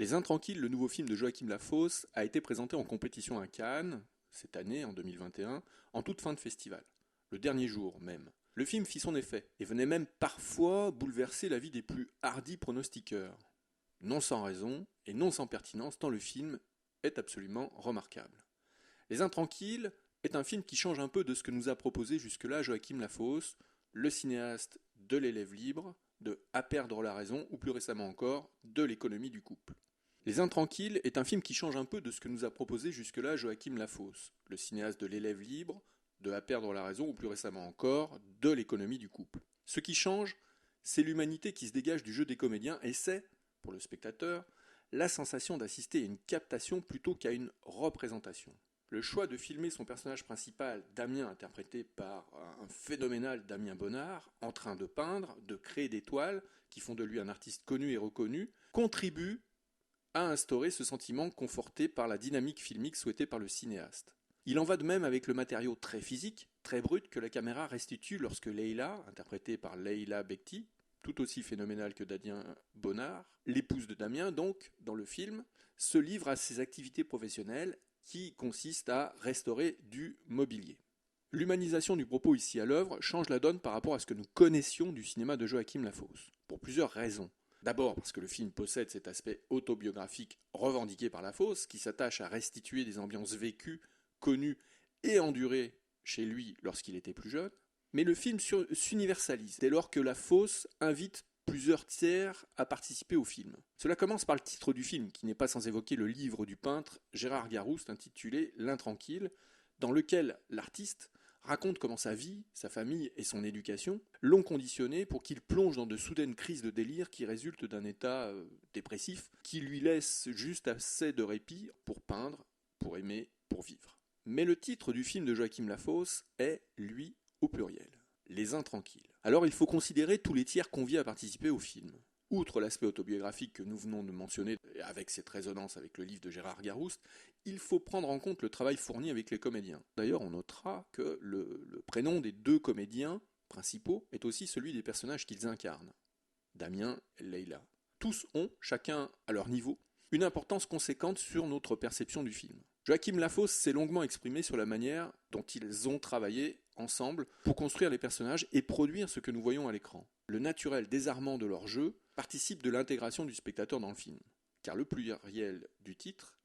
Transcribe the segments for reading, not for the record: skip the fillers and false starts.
Les Intranquilles, le nouveau film de Joachim Lafosse, a été présenté en compétition à Cannes, cette année, en 2021, en toute fin de festival. Le dernier jour même. Le film fit son effet, et venait même parfois bouleverser la vie des plus hardis pronostiqueurs. Non sans raison, et non sans pertinence, tant le film est absolument remarquable. Les Intranquilles est un film qui change un peu de ce que nous a proposé jusque-là Joachim Lafosse, le cinéaste de l'élève libre, de À perdre la raison, ou plus récemment encore, de l'économie du couple. Les Intranquilles est un film qui change un peu de ce que nous a proposé jusque-là Joachim Lafosse, le cinéaste de l'élève libre, de À perdre la raison, ou plus récemment encore, de l'économie du couple. Ce qui change, c'est l'humanité qui se dégage du jeu des comédiens, et c'est, pour le spectateur, la sensation d'assister à une captation plutôt qu'à une représentation. Le choix de filmer son personnage principal, Damien, interprété par un phénoménal Damien Bonnard, en train de peindre, de créer des toiles qui font de lui un artiste connu et reconnu, contribue à instaurer ce sentiment conforté par la dynamique filmique souhaitée par le cinéaste. Il en va de même avec le matériau très physique, très brut que la caméra restitue lorsque Leïla, interprétée par Leïla Bekti, tout aussi phénoménale que Damien Bonnard, l'épouse de Damien donc, dans le film, se livre à ses activités professionnelles qui consistent à restaurer du mobilier. L'humanisation du propos ici à l'œuvre change la donne par rapport à ce que nous connaissions du cinéma de Joachim Lafosse, pour plusieurs raisons. D'abord parce que le film possède cet aspect autobiographique revendiqué par Lafosse, qui s'attache à restituer des ambiances vécues, connues et endurées chez lui lorsqu'il était plus jeune. Mais le film s'universalise dès lors que Lafosse invite plusieurs tiers à participer au film. Cela commence par le titre du film, qui n'est pas sans évoquer le livre du peintre Gérard Garouste intitulé L'Intranquille, dans lequel l'artiste raconte comment sa vie, sa famille et son éducation l'ont conditionné pour qu'il plonge dans de soudaines crises de délire qui résultent d'un état dépressif qui lui laisse juste assez de répit pour peindre, pour aimer, pour vivre. Mais le titre du film de Joachim Lafosse est, lui, au pluriel. Les Intranquilles. Alors il faut considérer tous les tiers conviés à participer au film. Outre l'aspect autobiographique que nous venons de mentionner, avec cette résonance avec le livre de Gérard Garouste, il faut prendre en compte le travail fourni avec les comédiens. D'ailleurs, on notera que le prénom des deux comédiens principaux est aussi celui des personnages qu'ils incarnent. Damien et Leïla. Tous ont, chacun à leur niveau, une importance conséquente sur notre perception du film. Joachim Lafosse s'est longuement exprimé sur la manière dont ils ont travaillé ensemble pour construire les personnages et produire ce que nous voyons à l'écran. Le naturel désarmant de leur jeu participe de l'intégration du spectateur dans le film, car le pluriel du titre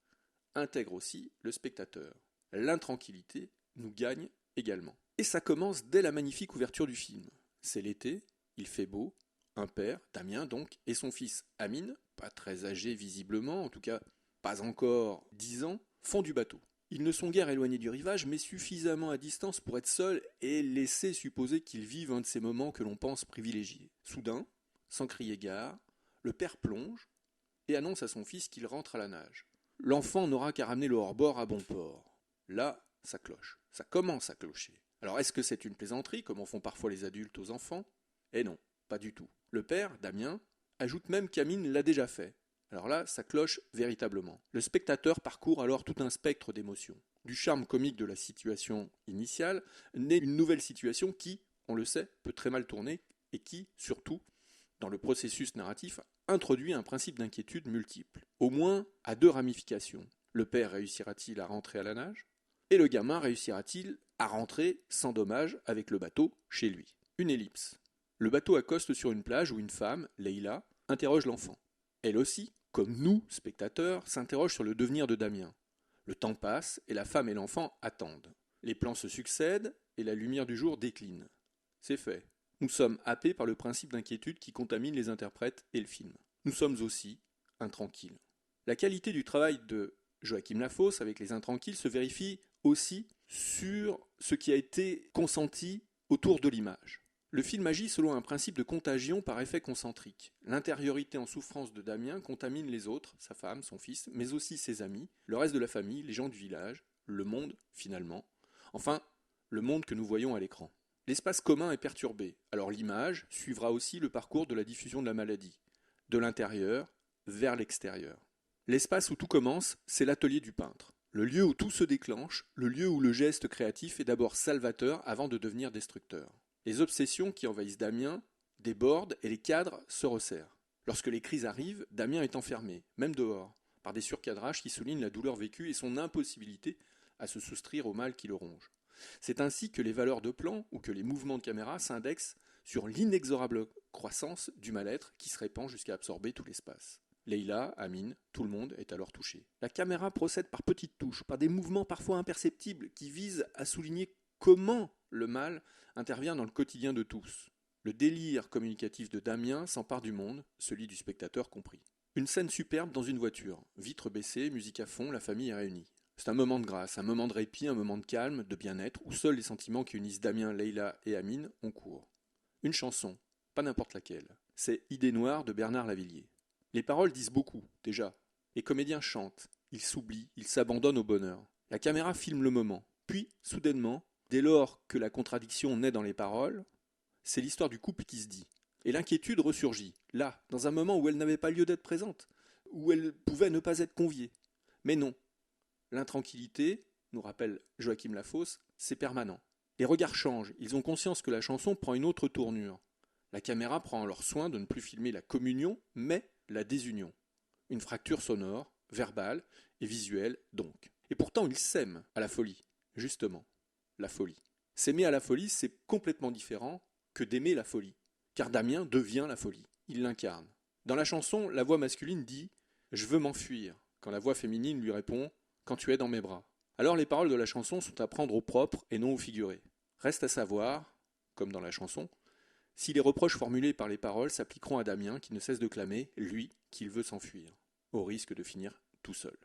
intègre aussi le spectateur. L'intranquillité nous gagne également. Et ça commence dès la magnifique ouverture du film. C'est l'été, il fait beau, un père, Damien donc, et son fils Amine, pas très âgé visiblement, en tout cas pas encore 10 ans, font du bateau. Ils ne sont guère éloignés du rivage, mais suffisamment à distance pour être seuls et laisser supposer qu'ils vivent un de ces moments que l'on pense privilégiés. Soudain, sans crier gare, le père plonge et annonce à son fils qu'il rentre à la nage. L'enfant n'aura qu'à ramener le hors-bord à bon port. Là, ça cloche. Ça commence à clocher. Alors est-ce que c'est une plaisanterie, comme en font parfois les adultes aux enfants ? Eh non, pas du tout. Le père, Damien, ajoute même qu'Amine l'a déjà fait. Alors là, ça cloche véritablement. Le spectateur parcourt alors tout un spectre d'émotions. Du charme comique de la situation initiale naît une nouvelle situation qui, on le sait, peut très mal tourner et qui, surtout, dans le processus narratif, introduit un principe d'inquiétude multiple. Au moins à deux ramifications. Le père réussira-t-il à rentrer à la nage ? Et le gamin réussira-t-il à rentrer sans dommage avec le bateau chez lui ? Une ellipse. Le bateau accoste sur une plage où une femme, Leïla, interroge l'enfant. Elle aussi, comme nous, spectateurs, s'interroge sur le devenir de Damien. Le temps passe et la femme et l'enfant attendent. Les plans se succèdent et la lumière du jour décline. C'est fait. Nous sommes happés par le principe d'inquiétude qui contamine les interprètes et le film. Nous sommes aussi intranquilles. La qualité du travail de Joachim Lafosse avec les Intranquilles se vérifie aussi sur ce qui a été consenti autour de l'image. Le film agit selon un principe de contagion par effet concentrique. L'intériorité en souffrance de Damien contamine les autres, sa femme, son fils, mais aussi ses amis, le reste de la famille, les gens du village, le monde finalement, enfin le monde que nous voyons à l'écran. L'espace commun est perturbé, alors l'image suivra aussi le parcours de la diffusion de la maladie, de l'intérieur vers l'extérieur. L'espace où tout commence, c'est l'atelier du peintre. Le lieu où tout se déclenche, le lieu où le geste créatif est d'abord salvateur avant de devenir destructeur. Les obsessions qui envahissent Damien débordent et les cadres se resserrent. Lorsque les crises arrivent, Damien est enfermé, même dehors, par des surcadrages qui soulignent la douleur vécue et son impossibilité à se soustraire au mal qui le ronge. C'est ainsi que les valeurs de plan ou que les mouvements de caméra s'indexent sur l'inexorable croissance du mal-être qui se répand jusqu'à absorber tout l'espace. Leïla, Amine, tout le monde est alors touché. La caméra procède par petites touches, par des mouvements parfois imperceptibles qui visent à souligner comment le mal intervient dans le quotidien de tous. Le délire communicatif de Damien s'empare du monde, celui du spectateur compris. Une scène superbe dans une voiture, vitres baissées, musique à fond, la famille est réunie. C'est un moment de grâce, un moment de répit, un moment de calme, de bien-être, où seuls les sentiments qui unissent Damien, Leïla et Amine ont cours. Une chanson, pas n'importe laquelle. C'est Idée noire de Bernard Lavilliers. Les paroles disent beaucoup, déjà. Les comédiens chantent, ils s'oublient, ils s'abandonnent au bonheur. La caméra filme le moment. Puis, soudainement, dès lors que la contradiction naît dans les paroles, c'est l'histoire du couple qui se dit. Et l'inquiétude ressurgit, là, dans un moment où elle n'avait pas lieu d'être présente, où elle pouvait ne pas être conviée. Mais non. L'intranquillité, nous rappelle Joachim Lafosse, c'est permanent. Les regards changent, ils ont conscience que la chanson prend une autre tournure. La caméra prend alors soin de ne plus filmer la communion, mais la désunion. Une fracture sonore, verbale et visuelle donc. Et pourtant ils s'aiment à la folie, justement, la folie. S'aimer à la folie, c'est complètement différent que d'aimer la folie. Car Damien devient la folie, il l'incarne. Dans la chanson, la voix masculine dit « Je veux m'enfuir », quand la voix féminine lui répond « Quand tu es dans mes bras ». Alors les paroles de la chanson sont à prendre au propre et non au figuré. Reste à savoir, comme dans la chanson, si les reproches formulés par les paroles s'appliqueront à Damien qui ne cesse de clamer, lui, qu'il veut s'enfuir, au risque de finir tout seul.